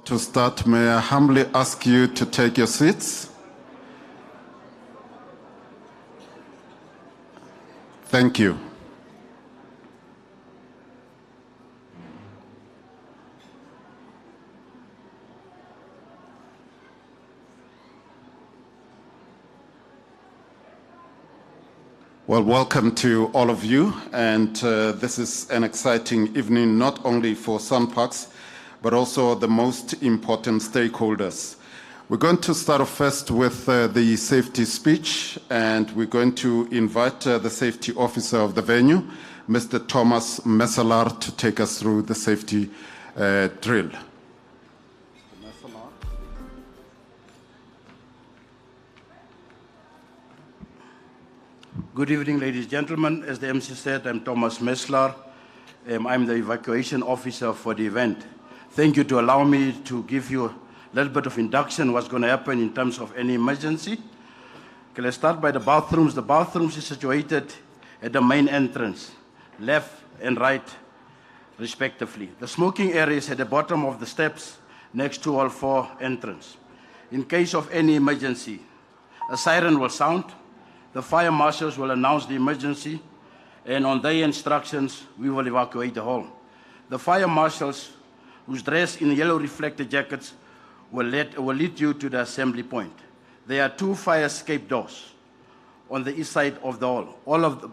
To start, may I humbly ask you to take your seats? Thank you. Well, welcome to all of you, and this is an exciting evening not only for SANParks, but also the most important stakeholders. We're going to start off first with the safety speech, and we're going to invite the safety officer of the venue, Mr. Thomas Messelar, to take us through the safety drill. Good evening, ladies and gentlemen. As the MC said, I'm Thomas Messelar. I'm the evacuation officer for the event. Thank you to allow me to give you a little bit of induction what's going to happen in terms of any emergency. Okay, let's start by the bathrooms. The bathrooms is situated at the main entrance, left and right, respectively. The smoking area is at the bottom of the steps next to all four entrances. In case of any emergency, a siren will sound. The fire marshals will announce the emergency, and on their instructions, we will evacuate the hall. The fire marshals, who's dressed in yellow reflector jackets, will lead you to the assembly point. There are two fire escape doors on the east side of the hall,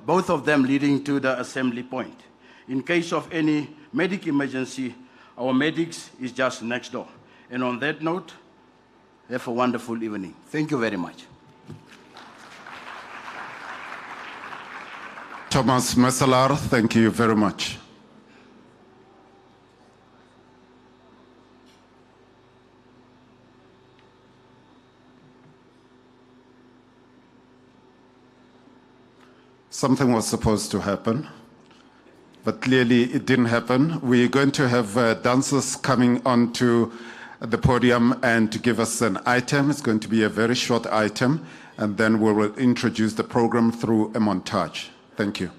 both of them leading to the assembly point. In case of any medic emergency, our medics is just next door. And on that note, have a wonderful evening. Thank you very much. Thomas Messelar, thank you very much. Something was supposed to happen, but clearly it didn't happen. We're going to have dancers coming onto the podium and to give us an item. It's going to be a very short item, and then we will introduce the program through a montage. Thank you.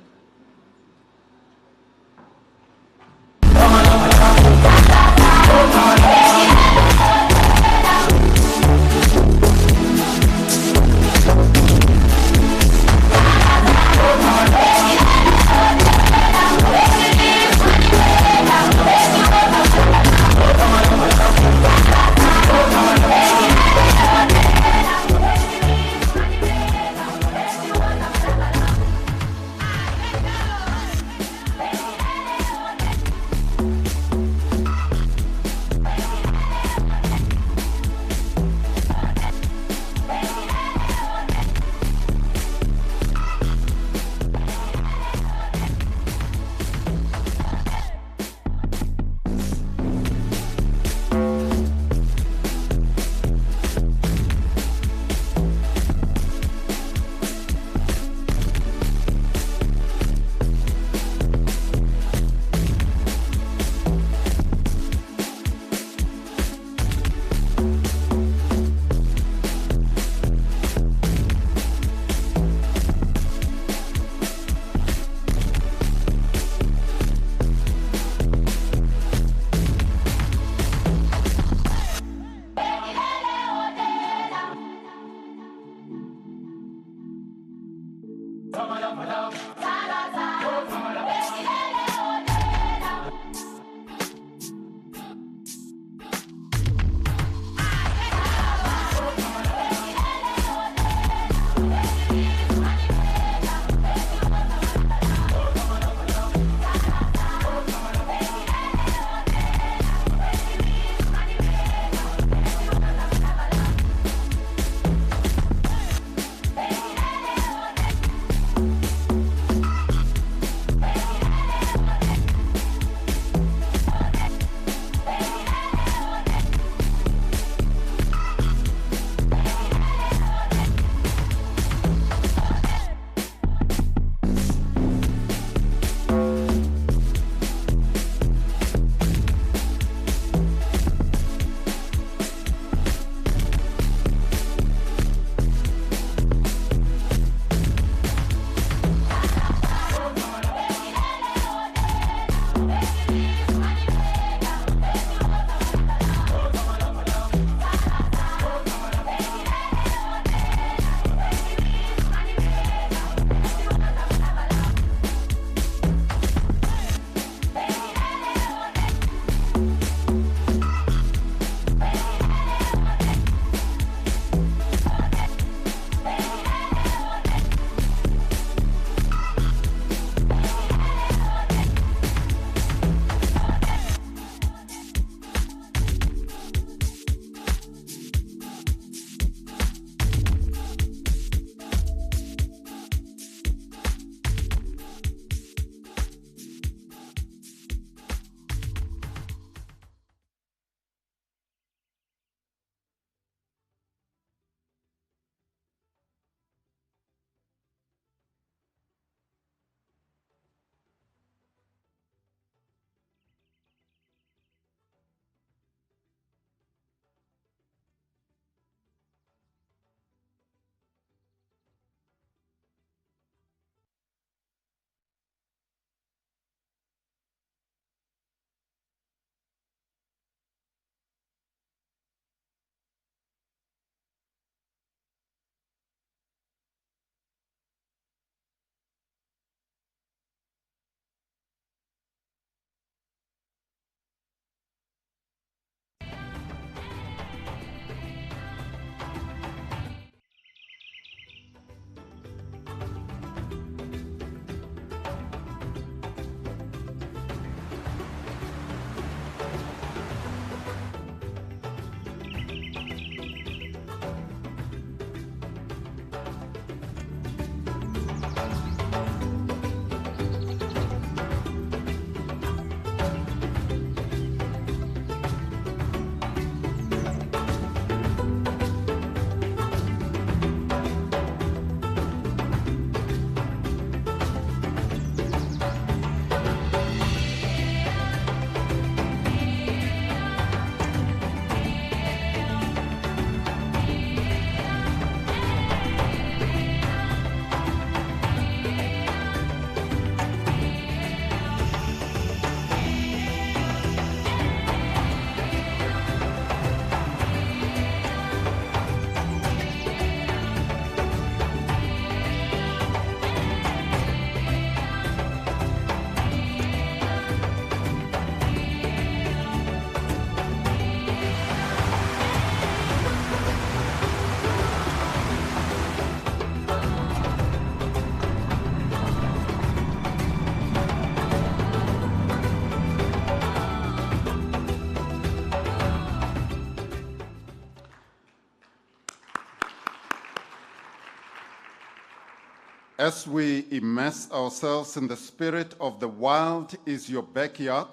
As we immerse ourselves in the spirit of the wild is your backyard,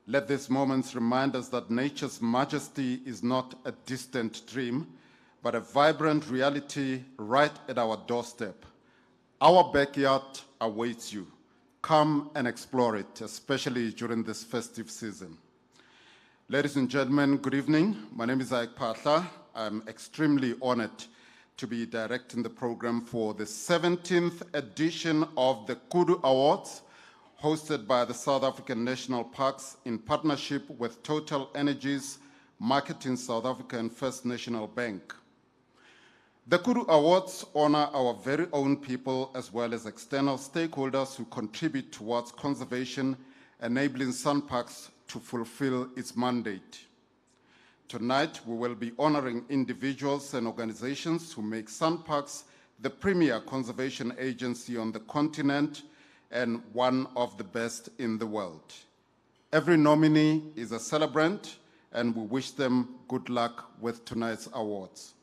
let these moments remind us that nature's majesty is not a distant dream, but a vibrant reality right at our doorstep. Our backyard awaits you. Come and explore it, especially during this festive season. Ladies and gentlemen, good evening. My name is SANParks. I'm extremely honored to be directing the program for the 17th edition of the Kudu Awards, hosted by the South African National Parks in partnership with Total Energies, Marketing South Africa, and First National Bank. The Kudu Awards honor our very own people as well as external stakeholders who contribute towards conservation, enabling SANParks to fulfill its mandate. Tonight, we will be honoring individuals and organizations who make SANParks the premier conservation agency on the continent and one of the best in the world. Every nominee is a celebrant, and we wish them good luck with tonight's awards.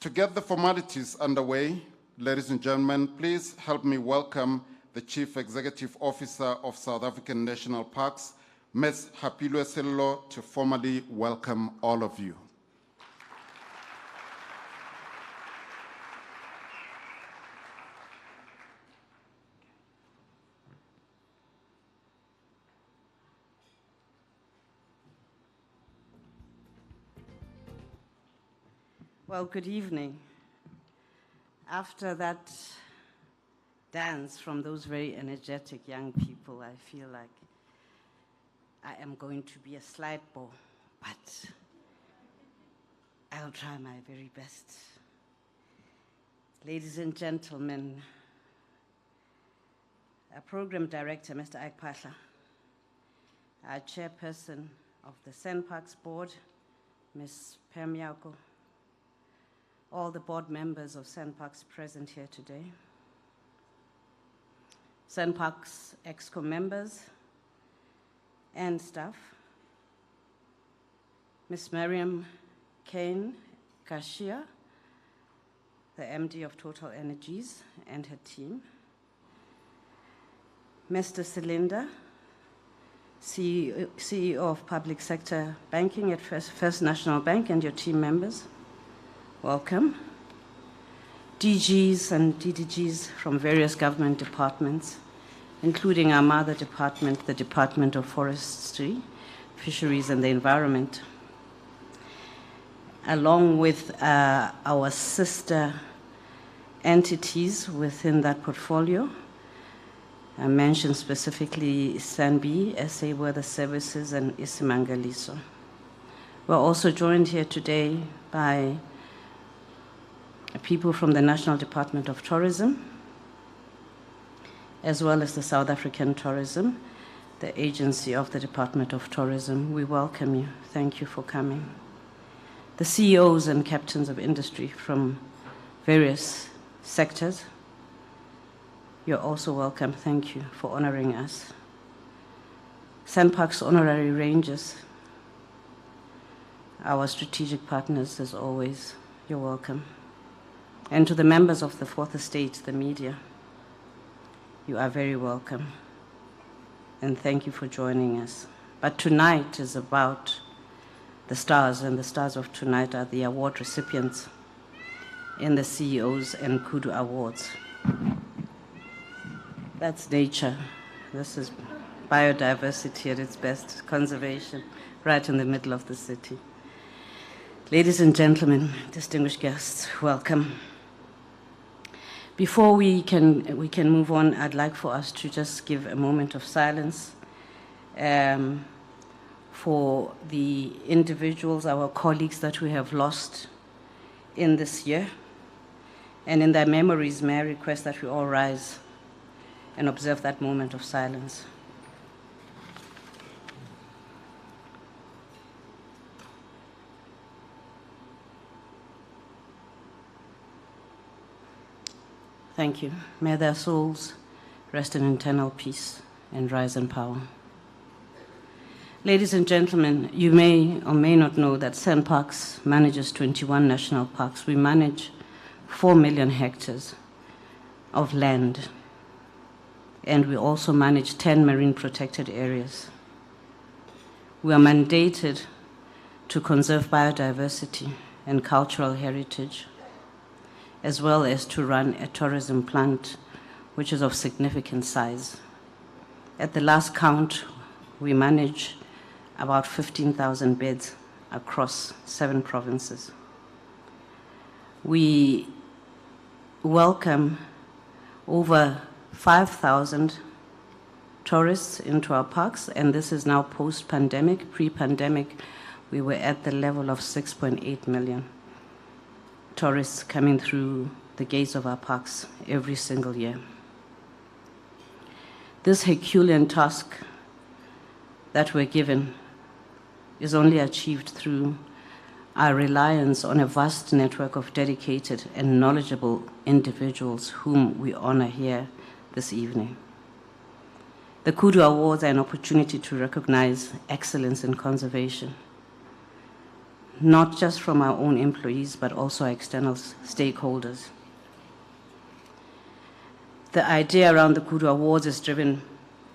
To get the formalities underway, ladies and gentlemen, please help me welcome the Chief Executive Officer of South African National Parks, Ms. Hapilwe Sello, to formally welcome all of you. Well, good evening. After that dance from those very energetic young people, I feel like I am going to be a slide ball, but I'll try my very best. Ladies and gentlemen, our program director, Mr. SANParks, our chairperson of the SANParks board, Ms. Permiako, all the board members of SANParks present here today, SANParks ExCo members and staff, Ms. Mariam Kane Kashia, the MD of Total Energies and her team, Mr. Selinda, CEO of Public Sector Banking at First National Bank, and your team members, welcome. DGs and DDGs from various government departments, including our mother department, the Department of Forestry, Fisheries and the Environment, along with our sister entities within that portfolio. I mentioned specifically SANBI, SA Weather Services, and Isimangaliso. We're also joined here today by people from the National Department of Tourism, as well as the South African Tourism, the agency of the Department of Tourism. We welcome you. Thank you for coming. The CEOs and captains of industry from various sectors, you're also welcome. Thank you for honoring us. SANParks honorary rangers, our strategic partners as always, you're welcome. And to the members of the Fourth Estate, the media, you are very welcome, and thank you for joining us. But tonight is about the stars, and the stars of tonight are the award recipients in the CEOs and Kudu Awards. That's nature. This is biodiversity at its best, conservation, right in the middle of the city. Ladies and gentlemen, distinguished guests, welcome. Before we can move on, I'd like for us to just give a moment of silence for the individuals, our colleagues that we have lost in this year. And in their memories, may I request that we all rise and observe that moment of silence. Thank you. May their souls rest in eternal peace and rise in power. Ladies and gentlemen, you may or may not know that SANParks manages 21 national parks. We manage 4 million hectares of land, and we also manage 10 marine protected areas. We are mandated to conserve biodiversity and cultural heritage, as well as to run a tourism plant which is of significant size. At the last count, we manage about 15,000 beds across 7 provinces. We welcome over 5,000 tourists into our parks, and this is now post-pandemic. Pre-pandemic, we were at the level of 6.8 million tourists coming through the gates of our parks every single year. This Herculean task that we're given is only achieved through our reliance on a vast network of dedicated and knowledgeable individuals whom we honor here this evening. The Kudu Awards are an opportunity to recognize excellence in conservation, not just from our own employees, but also our external stakeholders. The idea around the Kudu Awards is driven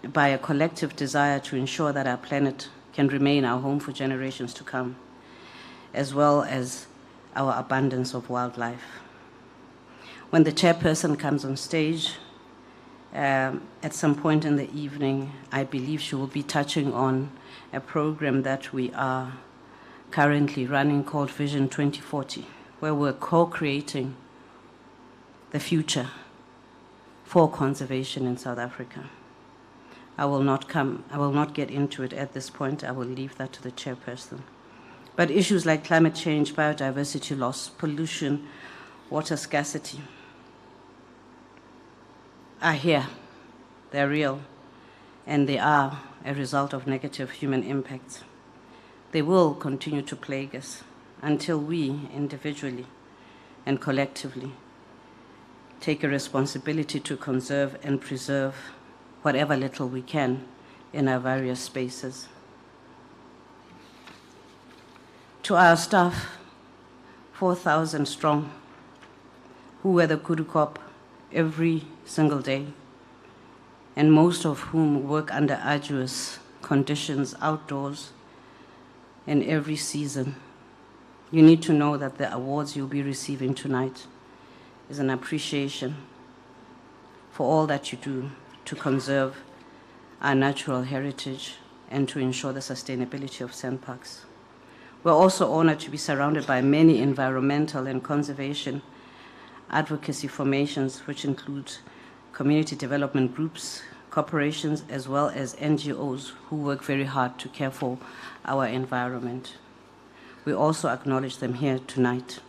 by a collective desire to ensure that our planet can remain our home for generations to come, as well as our abundance of wildlife. When the chairperson comes on stage, at some point in the evening, I believe she will be touching on a program that we are currently running called Vision 2040, where we're co-creating the future for conservation in South Africa. I will not get into it at this point. I will leave that to the chairperson. But issues like climate change, biodiversity loss, pollution, water scarcity are here. They're real, and they are a result of negative human impacts. They will continue to plague us until we, individually and collectively, take a responsibility to conserve and preserve whatever little we can in our various spaces. To our staff, 4,000 strong, who wear the Kudu Corp every single day, and most of whom work under arduous conditions outdoors in every season, you need to know that the awards you'll be receiving tonight is an appreciation for all that you do to conserve our natural heritage and to ensure the sustainability of SANParks. We're also honored to be surrounded by many environmental and conservation advocacy formations, which include community development groups, corporations, as well as NGOs who work very hard to care for our environment. We also acknowledge them here tonight.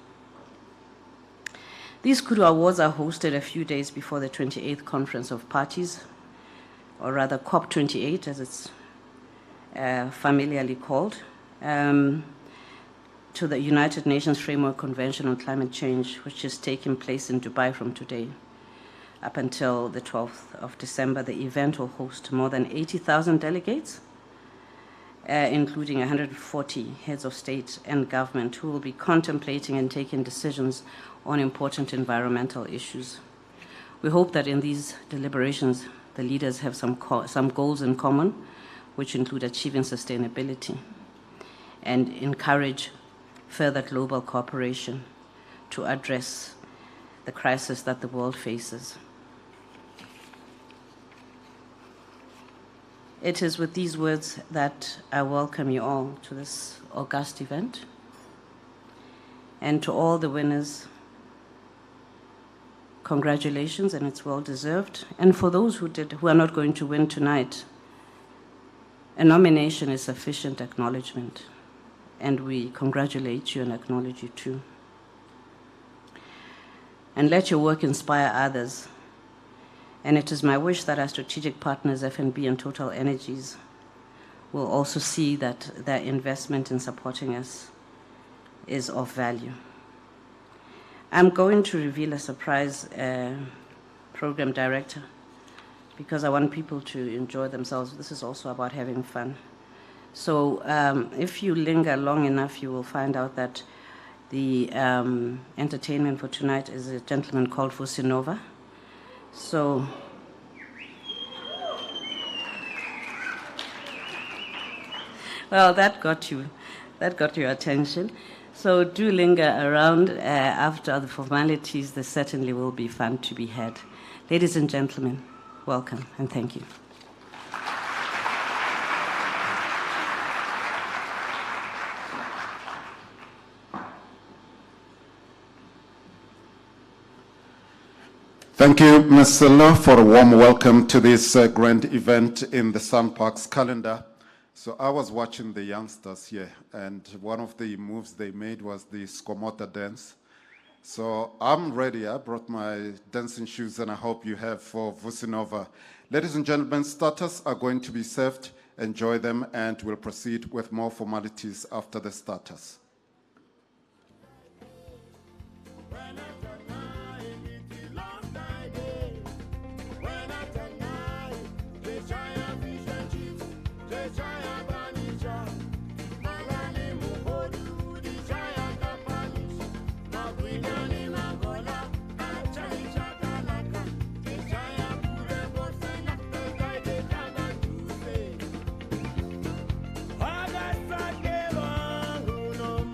These Kudu Awards are hosted a few days before the 28th Conference of Parties, or rather COP28 as it's familiarly called, to the United Nations Framework Convention on Climate Change, which is taking place in Dubai from today. Up until the 12th of December, the event will host more than 80,000 delegates, including 140 heads of state and government who will be contemplating and taking decisions on important environmental issues. We hope that in these deliberations, the leaders have some goals in common, which include achieving sustainability and encourage further global cooperation to address the crisis that the world faces. It is with these words that I welcome you all to this august event, and to all the winners, congratulations, and it's well deserved. And for those who are not going to win tonight, a nomination is sufficient acknowledgement, and we congratulate you and acknowledge you too. And let your work inspire others. And it is my wish that our strategic partners, FNB and Total Energies, will also see that their investment in supporting us is of value. I'm going to reveal a surprise program director, because I want people to enjoy themselves. This is also about having fun. So if you linger long enough, you will find out that the entertainment for tonight is a gentleman called Vusinova. So, well, that got your attention. So do linger around after the formalities. There certainly will be fun to be had. Ladies and gentlemen, welcome and thank you. Thank you, Ms. Silla, for a warm welcome to this grand event in the SANParks calendar. So I was watching the youngsters here, and one of the moves they made was the Skomota dance. So I'm ready. I brought my dancing shoes, and I hope you have for Vusinova. Ladies and gentlemen, starters are going to be served. Enjoy them, and we'll proceed with more formalities after the starters. No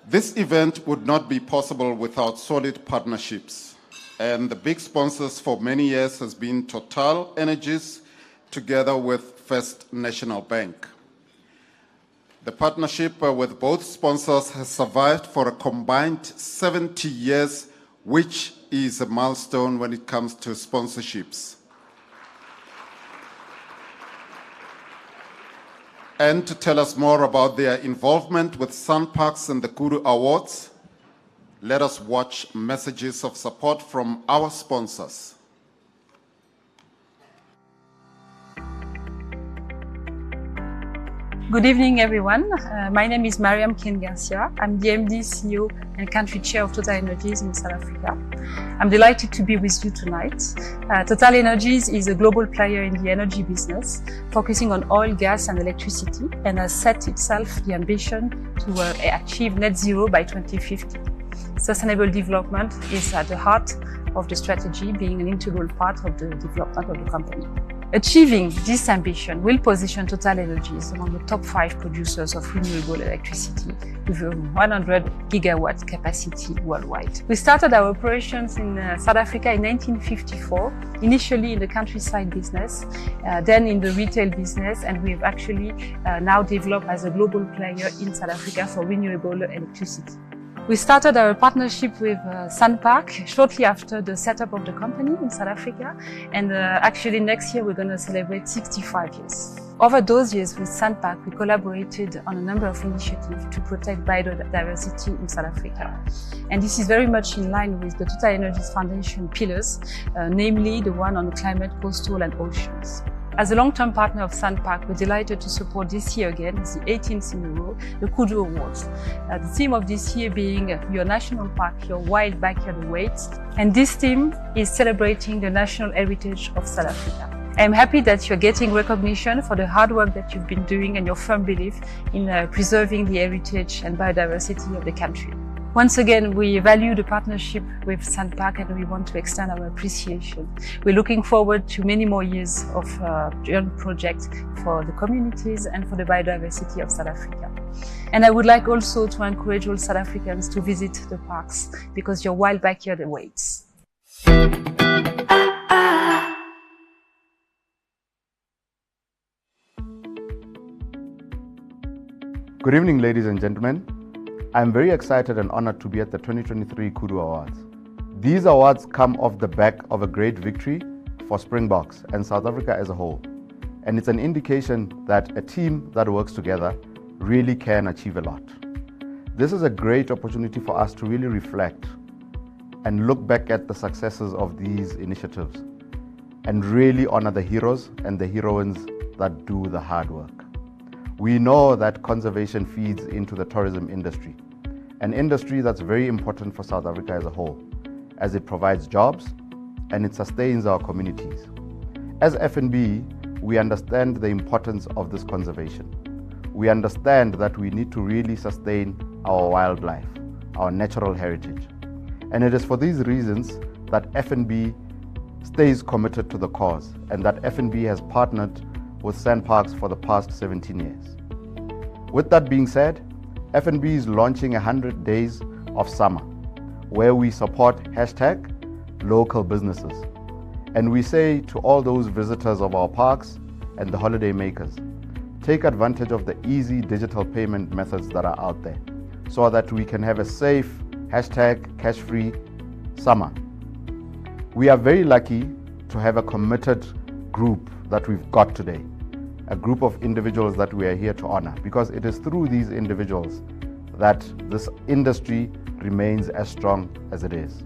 This event would not be possible without solid partnerships. And the big sponsors for many years has been Total Energies together with First National Bank. The partnership with both sponsors has survived for a combined 70 years, which is a milestone when it comes to sponsorships. And to tell us more about their involvement with SANParks and the Kudu Awards, let us watch messages of support from our sponsors. Good evening, everyone. My name is Mariam Ken Garcia. I'm the MD, CEO, and country chair of Total Energies in South Africa. I'm delighted to be with you tonight. Total Energies is a global player in the energy business, focusing on oil, gas, and electricity, and has set itself the ambition to achieve net zero by 2050. Sustainable development is at the heart of the strategy, being an integral part of the development of the company. Achieving this ambition will position Total Energies among the top 5 producers of renewable electricity with a 100 gigawatt capacity worldwide. We started our operations in South Africa in 1954, initially in the countryside business, then in the retail business, and we have actually now developed as a global player in South Africa for renewable electricity. We started our partnership with SANParks shortly after the setup of the company in South Africa, and actually next year we're going to celebrate 65 years. Over those years with SANParks, we collaborated on a number of initiatives to protect biodiversity in South Africa. And this is very much in line with the Total Energies Foundation pillars, namely the one on the climate, coastal and oceans. As a long-term partner of SANParks, we're delighted to support this year again, it's the 18th in a row, the Kudu Awards. The theme of this year being Your National Park, Your Wild Backyard Awaits. And this theme is celebrating the national heritage of South Africa. I'm happy that you're getting recognition for the hard work that you've been doing and your firm belief in preserving the heritage and biodiversity of the country. Once again, we value the partnership with SANParks and we want to extend our appreciation. We're looking forward to many more years of joint projects for the communities and for the biodiversity of South Africa. And I would like also to encourage all South Africans to visit the parks because your wild backyard awaits. Good evening, ladies and gentlemen. I'm very excited and honored to be at the 2023 Kudu Awards. These awards come off the back of a great victory for Springboks and South Africa as a whole. And it's an indication that a team that works together really can achieve a lot. This is a great opportunity for us to really reflect and look back at the successes of these initiatives and really honor the heroes and the heroines that do the hard work. We know that conservation feeds into the tourism industry, an industry that's very important for South Africa as a whole, as it provides jobs and it sustains our communities. As FNB, we understand the importance of this conservation. We understand that we need to really sustain our wildlife, our natural heritage. And it is for these reasons that FNB stays committed to the cause and that FNB has partnered with SANParks for the past 17 years. With that being said, FNB is launching 100 days of summer, where we support #local businesses. And we say to all those visitors of our parks and the holiday makers, take advantage of the easy digital payment methods that are out there so that we can have a safe #cash-free summer. We are very lucky to have a committed group that we've got today, a group of individuals that we are here to honor, because it is through these individuals that this industry remains as strong as it is.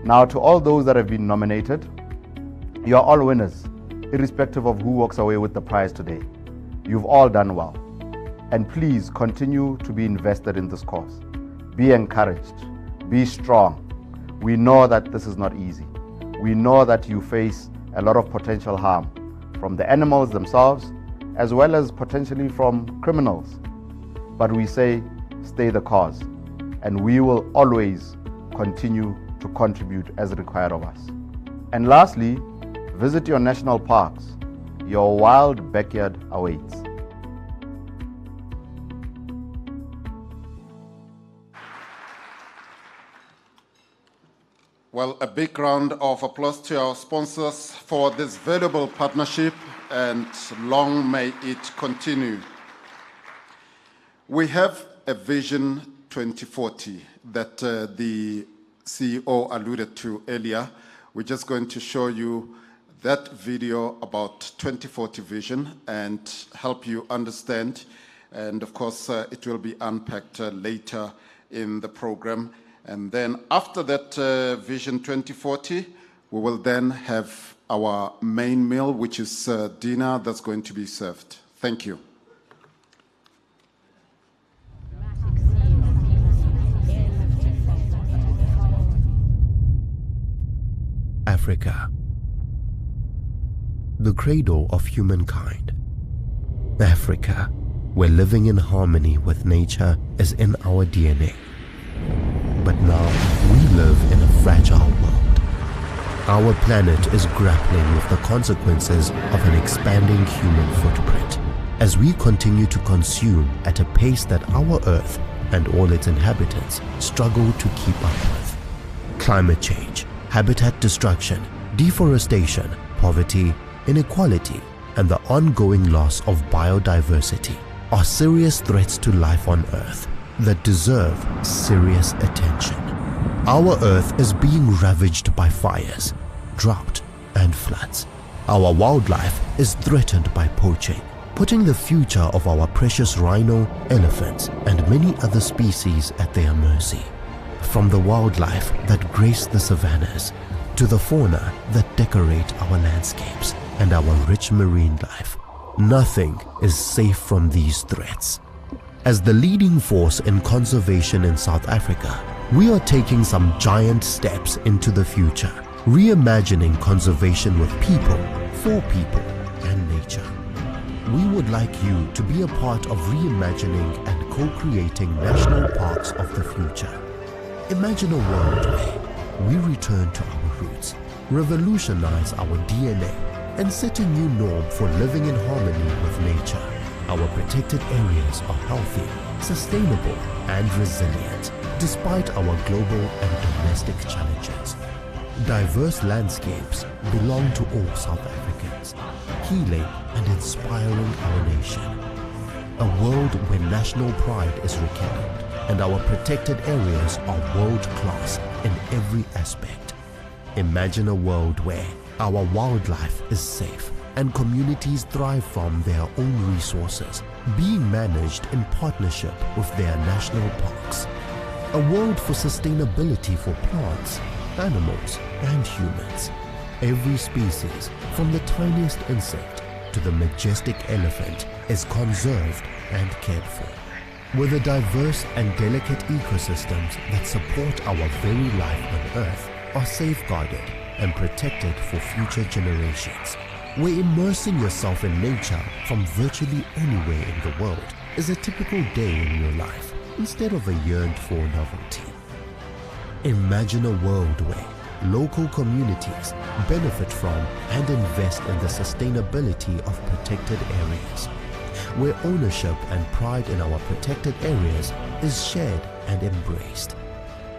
Now, to all those that have been nominated, you are all winners, irrespective of who walks away with the prize today. You've all done well. And please continue to be invested in this cause. Be encouraged. Be strong. We know that this is not easy. We know that you face a lot of potential harm from the animals themselves, as well as potentially from criminals. But we say, stay the cause, and we will always continue to contribute as required of us. And lastly, visit your national parks. Your wild backyard awaits. Well, a big round of applause to our sponsors for this valuable partnership, and long may it continue. We have a Vision 2040 that the CEO alluded to earlier. We're just going to show you that video about 2040 vision and help you understand. And of course, it will be unpacked later in the program. And then after that Vision 2040, we will then have our main meal, which is dinner that's going to be served. Thank you. Africa, the cradle of humankind. Africa, where living in harmony with nature is in our DNA. But now we live in a fragile world. Our planet is grappling with the consequences of an expanding human footprint as we continue to consume at a pace that our Earth and all its inhabitants struggle to keep up with. Climate change, habitat destruction, deforestation, poverty, inequality, and the ongoing loss of biodiversity are serious threats to life on Earth that deserve serious attention. Our Earth is being ravaged by fires, drought, and floods. Our wildlife is threatened by poaching, putting the future of our precious rhino, elephants, and many other species at their mercy. From the wildlife that grace the savannas to the fauna that decorate our landscapes and our rich marine life, nothing is safe from these threats. As the leading force in conservation in South Africa, we are taking some giant steps into the future, reimagining conservation with people, for people, and nature. We would like you to be a part of reimagining and co-creating national parks of the future. Imagine a world where we return to our roots, revolutionize our DNA, and set a new norm for living in harmony with nature. Our protected areas are healthy, sustainable, and resilient, despite our global and domestic challenges. Diverse landscapes belong to all South Africans, healing and inspiring our nation. A world where national pride is rekindled and our protected areas are world-class in every aspect. Imagine a world where our wildlife is safe and communities thrive from their own resources, being managed in partnership with their national parks. A world for sustainability for plants, animals, and humans. Every species, from the tiniest insect to the majestic elephant, is conserved and cared for. With the diverse and delicate ecosystems that support our very life on Earth are safeguarded and protected for future generations. Where immersing yourself in nature from virtually anywhere in the world is a typical day in your life instead of a yearned-for novelty. Imagine a world where local communities benefit from and invest in the sustainability of protected areas, where ownership and pride in our protected areas is shared and embraced.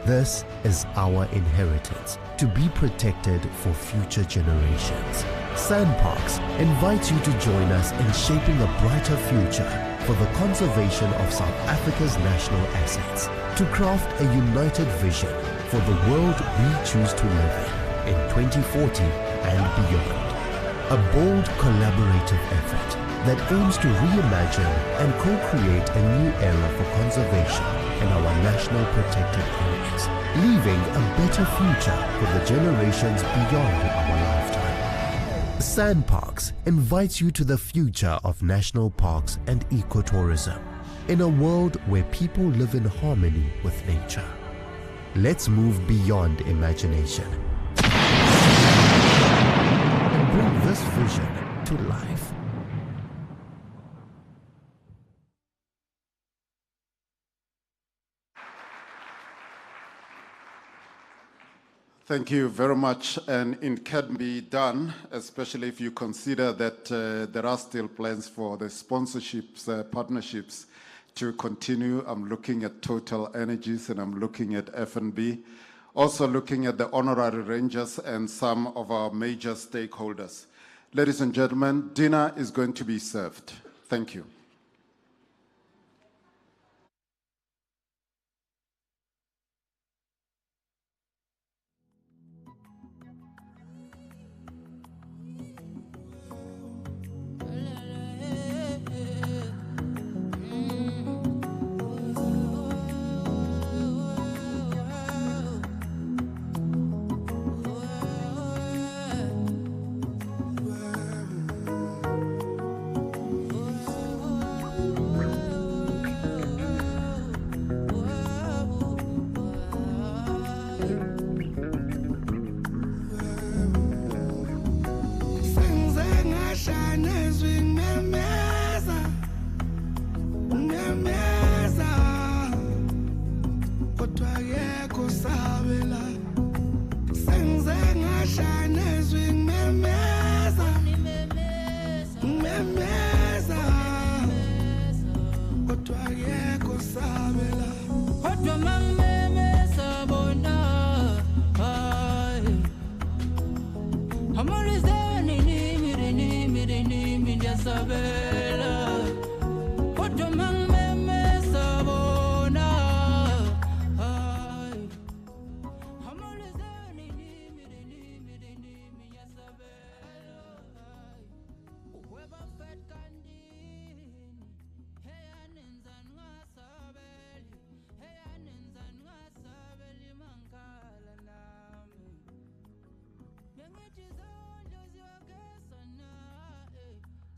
This is our inheritance to be protected for future generations. SANParks invites you to join us in shaping a brighter future for the conservation of South Africa's national assets, to craft a united vision for the world we choose to live in 2040 and beyond. A bold collaborative effort that aims to reimagine and co-create a new era for conservation in our national protected areas, leaving a better future for the generations beyond our lifetime. SANParks invites you to the future of national parks and ecotourism in a world where people live in harmony with nature. Let's move beyond imagination and bring this vision to life. Thank you very much, and it can be done, especially if you consider that there are still plans for the sponsorships, partnerships to continue. I'm looking at Total Energies and I'm looking at F&B. also looking at the honorary rangers and some of our major stakeholders. Ladies and gentlemen, dinner is going to be served. Thank you.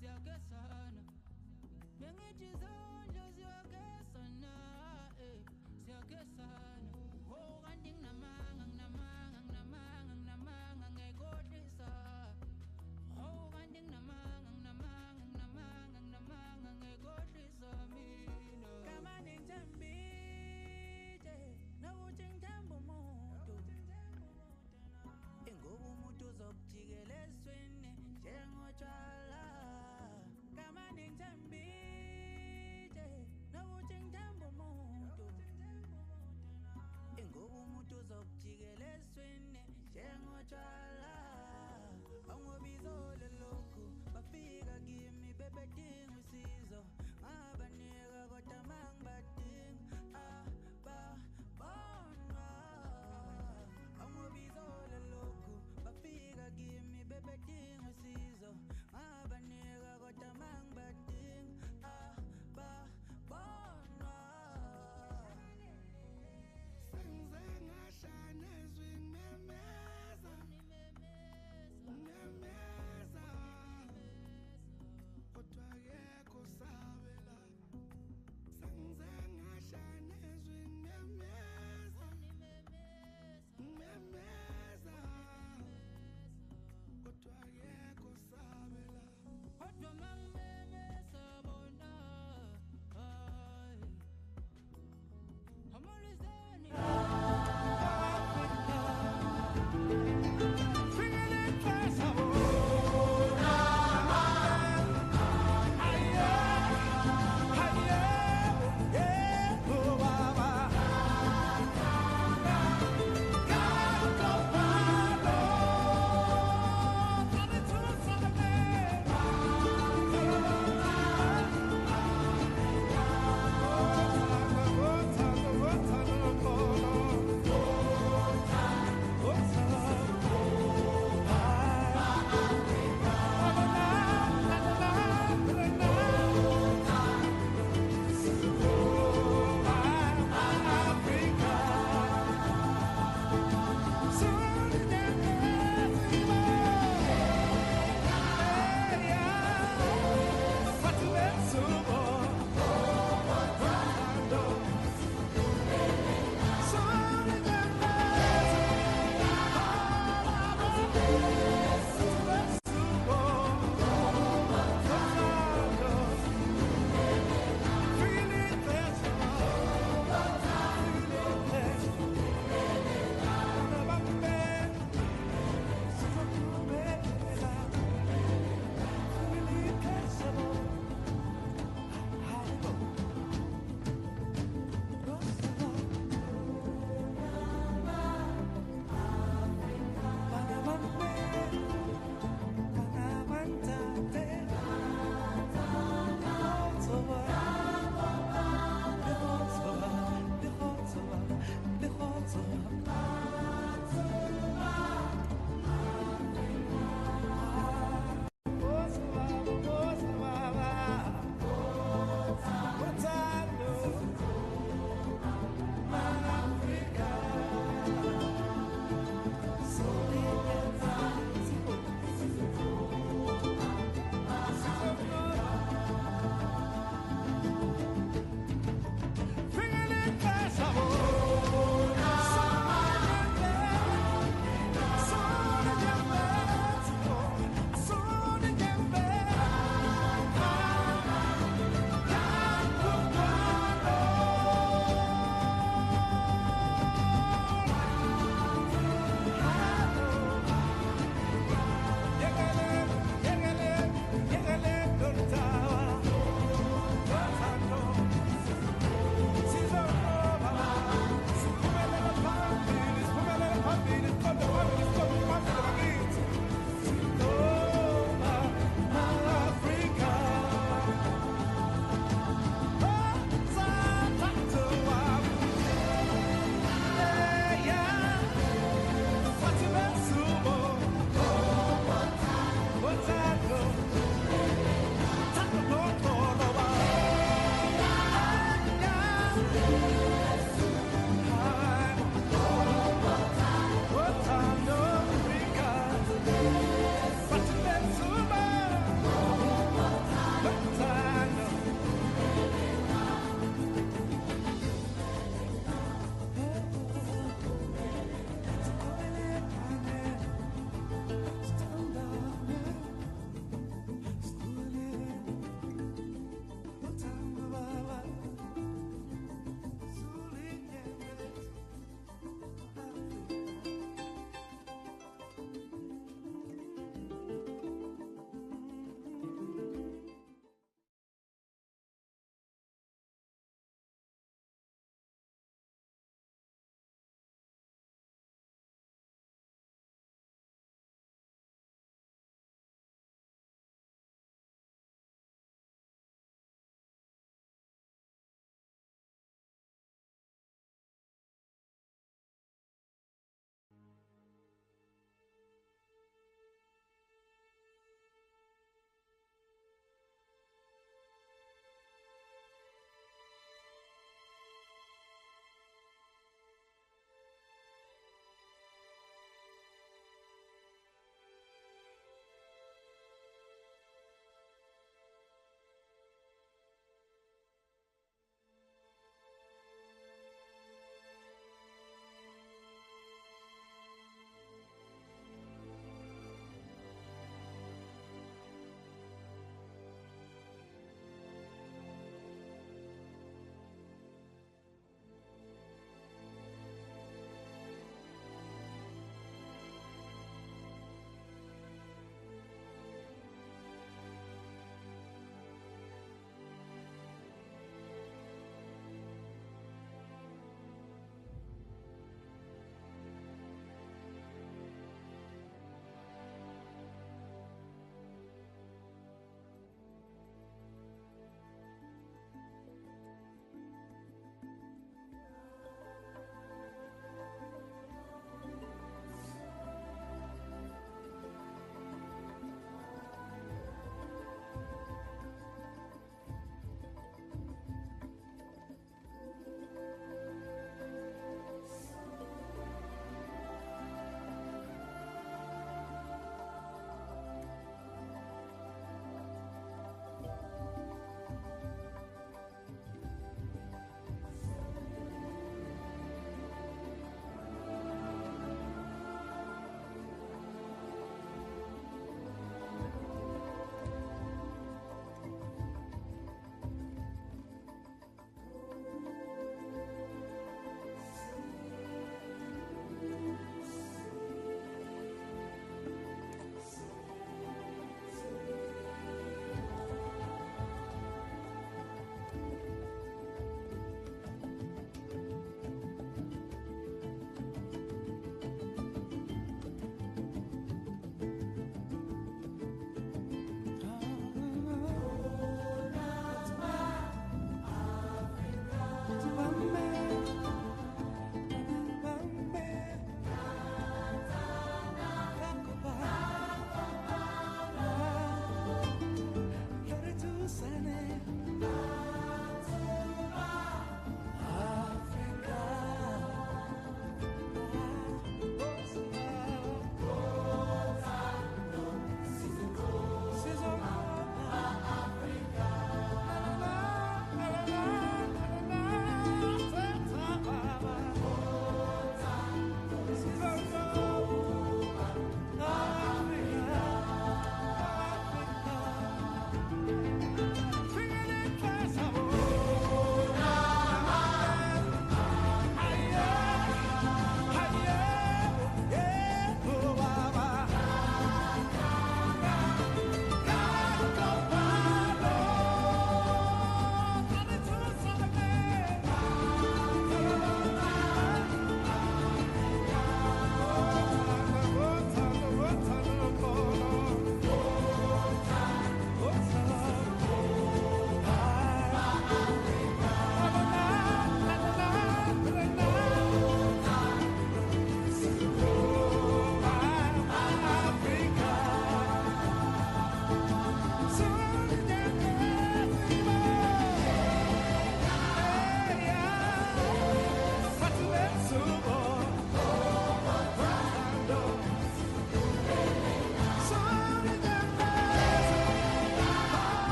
Siyagezana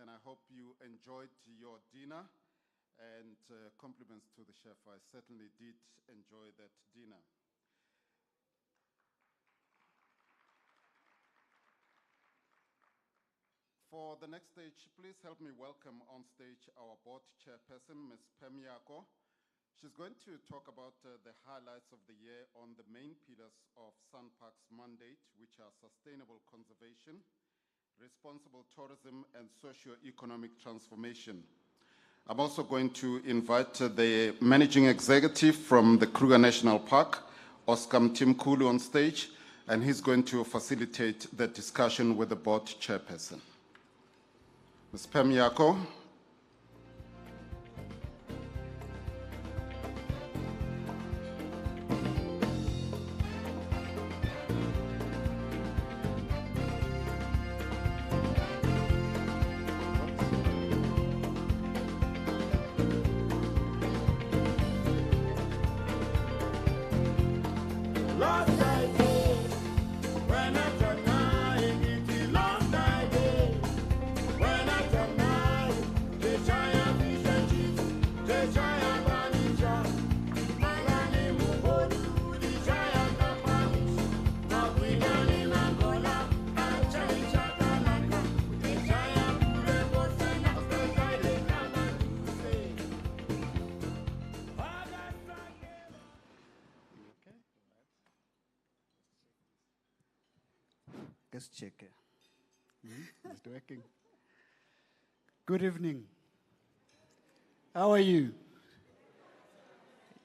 and I hope you enjoyed your dinner. And compliments to the chef. I certainly did enjoy that dinner. For the next stage, please help me welcome on stage our board chairperson, Ms. Pemiako. She's going to talk about the highlights of the year on the main pillars of SANParks' mandate, which are sustainable conservation, responsible tourism, and socio-economic transformation. I'm also going to invite the managing executive from the Kruger National Park, Oscar Mtimkulu, on stage, and he's going to facilitate the discussion with the board chairperson. Ms. Pemiako. Let's check it. Is it working? Good evening. How are you?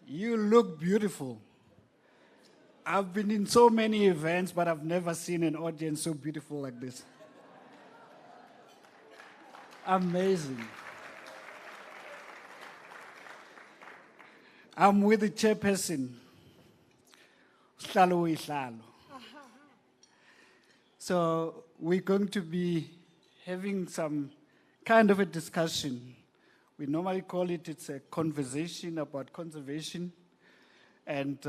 You look beautiful. I've been in so many events, but I've never seen an audience so beautiful like this. Amazing. I'm with the chairperson, Slalo Ihlalo. So we're going to be having some kind of a discussion. We normally call it's a conversation about conservation. And,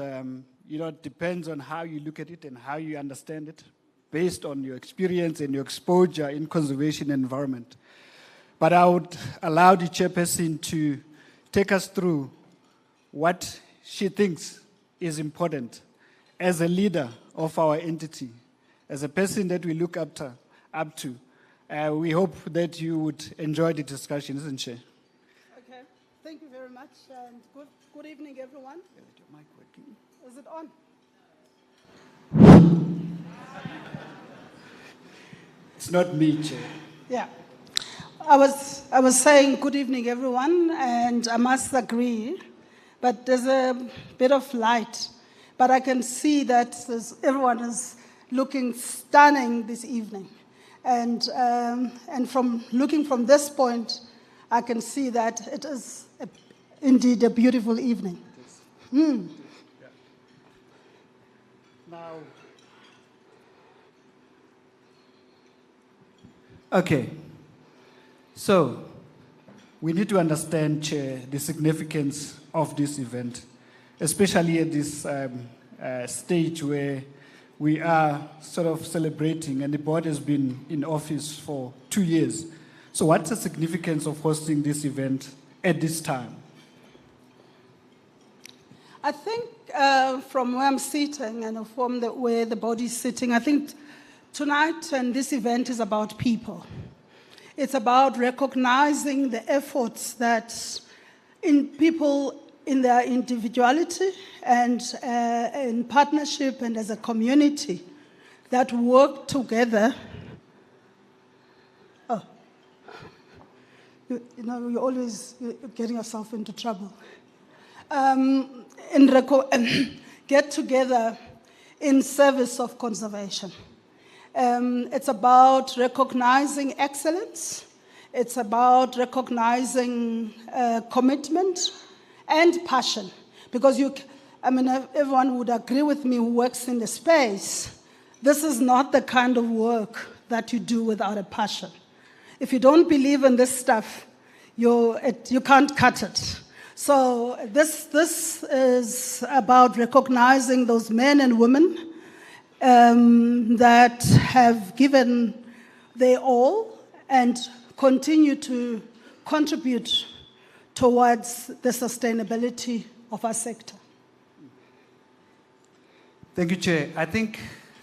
it depends on how you look at it and how you understand it, based on your experience and your exposure in conservation environment. But I would allow the chairperson to take us through what she thinks is important as a leader of our entity, as a person that we look up to. We hope that you would enjoy the discussion, isn't she? Okay, thank you very much, and good evening, everyone. Is your mic working? Is it on? It's not me, Chair. Yeah. I was saying good evening, everyone, and I must agree, but there's a bit of light. But I can see that everyone is looking stunning this evening. And from looking from this point, I can see that it is indeed a beautiful evening. Yeah. Now, okay. So, we need to understand, Chair, the significance of this event, especially at this stage where we are sort of celebrating, and the board has been in office for 2 years. So what's the significance of hosting this event at this time? I think from where I'm sitting and from where the body is sitting, I think tonight and this event is about people. It's about recognizing the efforts that in people in their individuality and in partnership and as a community that work together. Oh, you're always getting yourself into trouble. Get together in service of conservation. It's about recognizing excellence. It's about recognizing commitment and passion. Because everyone would agree with me who works in the space. This is not the kind of work that you do without a passion. If you don't believe in this stuff, you can't cut it. So this is about recognizing those men and women that have given their all and continue to contribute towards the sustainability of our sector. Thank you, Chair. I think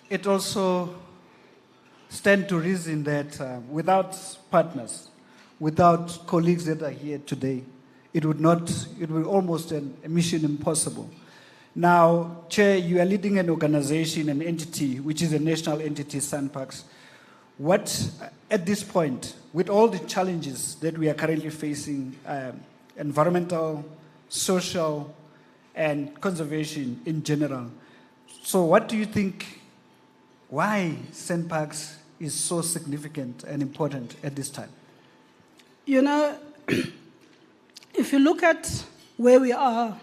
it also stands to reason that without partners, without colleagues that are here today, it would be almost a mission impossible. Now, Chair, you are leading an organization, an entity, which is a national entity, SANParks. What, at this point, with all the challenges that we are currently facing, environmental, social, and conservation in general, so what do you think, why SANParks is so significant and important at this time? You know, if you look at where we are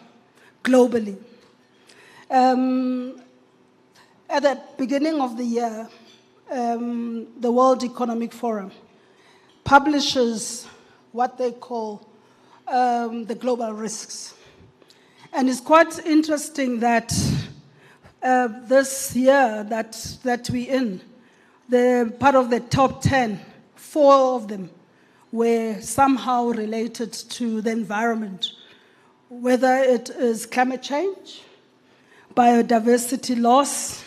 globally, at the beginning of the year, the World Economic Forum publishes what they call the global risks. And it's quite interesting that this year that we're in, the part of the top 10, 4 of them were somehow related to the environment, whether it is climate change, biodiversity loss,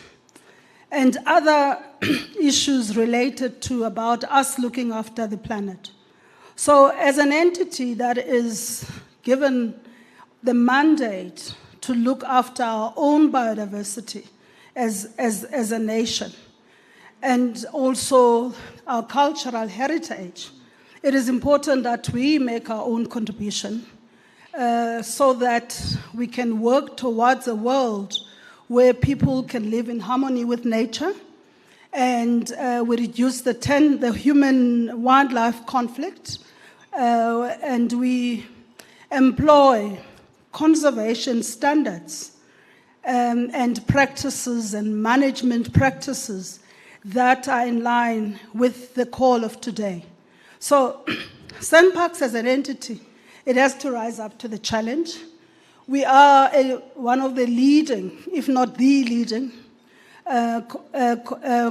and other issues related to about us looking after the planet. So as an entity that is given the mandate to look after our own biodiversity as a nation, and also our cultural heritage, it is important that we make our own contribution so that we can work towards a world where people can live in harmony with nature, and we reduce the human-wildlife conflict, and we employ conservation standards and practices and management practices that are in line with the call of today. So SANParks as an entity, it has to rise up to the challenge. We are one of the leading, if not the leading,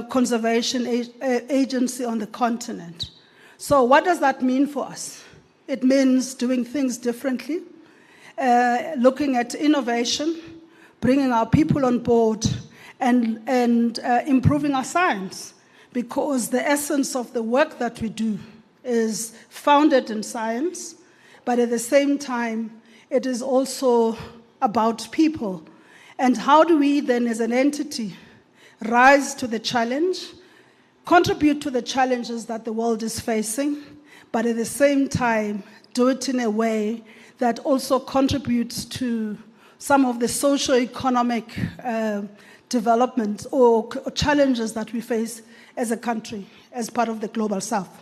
conservation agency on the continent. So what does that mean for us? It means doing things differently, looking at innovation, bringing our people on board, and improving our science, because the essence of the work that we do is founded in science, but at the same time, it is also about people. And how do we then, as an entity, rise to the challenge, contribute to the challenges that the world is facing, but at the same time, do it in a way that also contributes to some of the socio-economic development or challenges that we face as a country, as part of the Global South.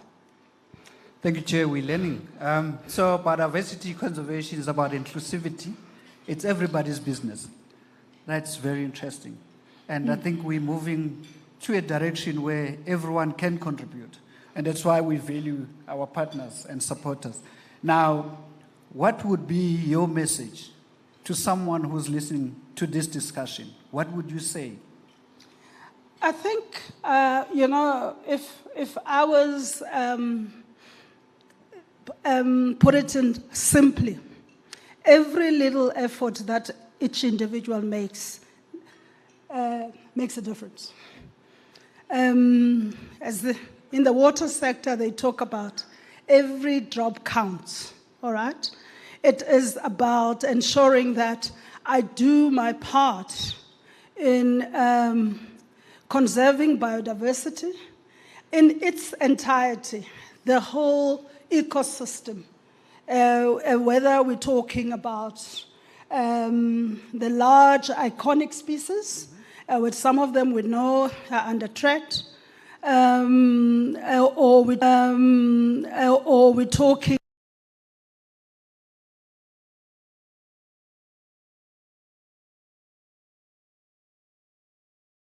Thank you, Chair. We're learning. So biodiversity conservation is about inclusivity. It's everybody's business. That's very interesting. And I think we're moving to a direction where everyone can contribute. And that's why we value our partners and supporters. Now, what would be your message to someone who's listening to this discussion? What would you say? I think, if I was put it in simply, every little effort that each individual makes a difference. In the water sector, they talk about every drop counts, all right? It is about ensuring that I do my part in conserving biodiversity in its entirety, the whole ecosystem, whether we're talking about the large iconic species, with some of them we know are under threat, or we're talking